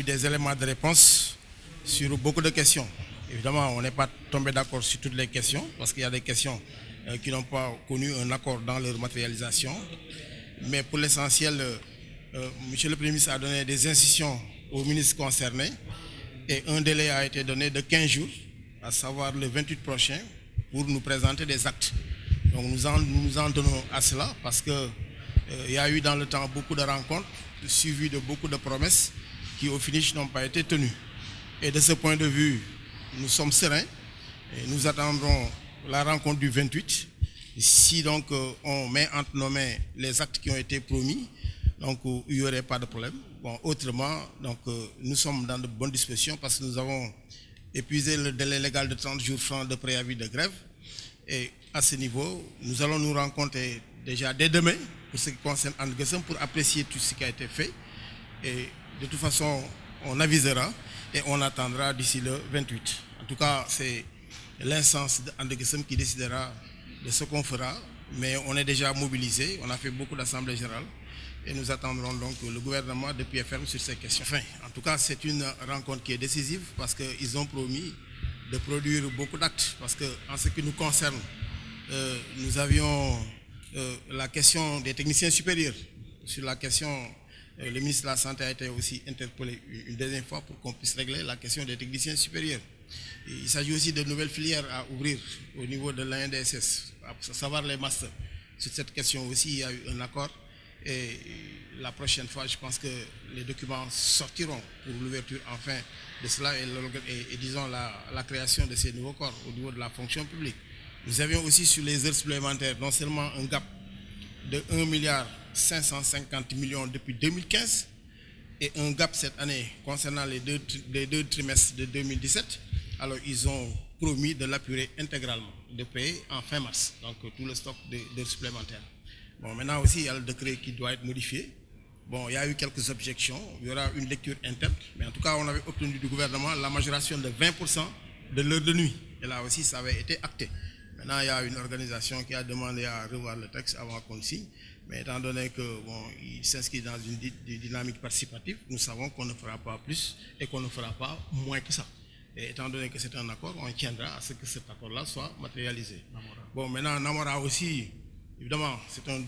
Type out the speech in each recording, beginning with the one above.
eu des éléments de réponse sur beaucoup de questions. Évidemment, on n'est pas tombé d'accord sur toutes les questions, parce qu'il y a des questions qui n'ont pas connu un accord dans leur matérialisation. Mais pour l'essentiel, Monsieur le Premier ministre a donné des instructions aux ministres concernés et un délai a été donné de 15 jours, à savoir le 28 prochain, pour nous présenter des actes. Donc nous en tenons à cela parce qu'il y a eu dans le temps beaucoup de rencontres, suivies de beaucoup de promesses qui au finish n'ont pas été tenues. Et de ce point de vue, nous sommes sereins et nous attendrons la rencontre du 28. Si donc on met entre nos mains les actes qui ont été promis, donc il n'y aurait pas de problème. Bon, autrement, donc, nous sommes dans de bonnes dispositions parce que nous avons épuisé le délai légal de 30 jours francs de préavis de grève. Et à ce niveau, nous allons nous rencontrer déjà dès demain pour ce qui concerne And Gueusseum pour apprécier tout ce qui a été fait. Et de toute façon, on avisera et on attendra d'ici le 28. En tout cas, c'est l'instance de And Gueusseum qui décidera de ce qu'on fera. Mais on est déjà mobilisé, on a fait beaucoup d'assemblées générales. Et nous attendrons donc le gouvernement de pied ferme sur ces questions. Enfin, en tout cas, c'est une rencontre qui est décisive parce qu'ils ont promis de produire beaucoup d'actes. Parce qu'en ce qui nous concerne, nous avions la question des techniciens supérieurs. Sur la question, le ministre de la Santé a été aussi interpellé une deuxième fois pour qu'on puisse régler la question des techniciens supérieurs. Et il s'agit aussi de nouvelles filières à ouvrir au niveau de l'ANDSS, à savoir les masters. Sur cette question aussi, il y a eu un accord. Et la prochaine fois, je pense que les documents sortiront pour l'ouverture enfin de cela et disons la création de ces nouveaux corps au niveau de la fonction publique. Nous avions aussi sur les heures supplémentaires non seulement un gap de 1,550 milliard depuis 2015 et un gap cette année concernant les deux trimestres de 2017. Alors ils ont promis de l'apurer intégralement, de payer en fin mars, donc tout le stock d'heures supplémentaires. Bon, maintenant aussi, il y a le décret qui doit être modifié. Bon, il y a eu quelques objections. Il y aura une lecture interne. Mais en tout cas, on avait obtenu du gouvernement la majoration de 20% de l'heure de nuit. Et là aussi, ça avait été acté. Maintenant, il y a une organisation qui a demandé à revoir le texte avant qu'on signe. Mais étant donné que bon, il s'inscrit dans une dynamique participative, nous savons qu'on ne fera pas plus et qu'on ne fera pas moins que ça. Et étant donné que c'est un accord, on tiendra à ce que cet accord-là soit matérialisé. Bon, maintenant, Namora aussi. Évidemment, c'est un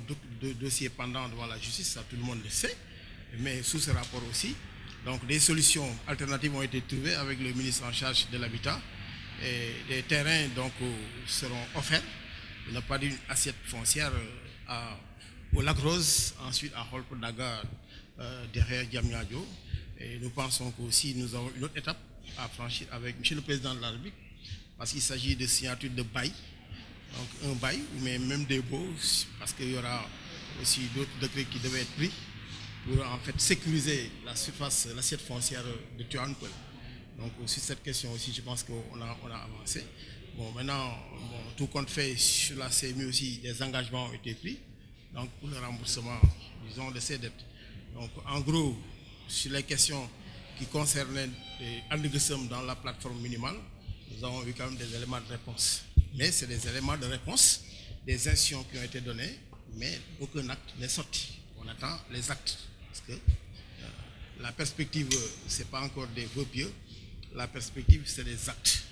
dossier pendant devant la justice, ça tout le monde le sait, mais sous ce rapport aussi, donc des solutions alternatives ont été trouvées avec le ministre en charge de l'habitat et des terrains donc seront offerts, il n'y a pas d'une assiette foncière au Lac Rose, ensuite à Holpodaga derrière Diamniadio, et nous pensons qu'aussi nous avons une autre étape à franchir avec M. le Président de la République, parce qu'il s'agit de signature de bail. Donc un bail, mais même des baux, parce qu'il y aura aussi d'autres décrets qui devaient être pris pour en fait sécuriser la surface, l'assiette foncière de Tivaouane-Peulh. Donc sur cette question aussi, je pense qu'on a avancé. Bon, maintenant, tout compte fait sur la CMU aussi, des engagements ont été pris. Donc pour le remboursement, disons, de ces dettes. Donc en gros, sur les questions qui concernaient And Gueusseum dans la plateforme minimale, nous avons eu quand même des éléments de réponse. Mais c'est des éléments de réponse, des instructions qui ont été données, mais aucun acte n'est sorti. On attend les actes. Parce que la perspective, ce n'est pas encore des vœux pieux, la perspective, c'est des actes.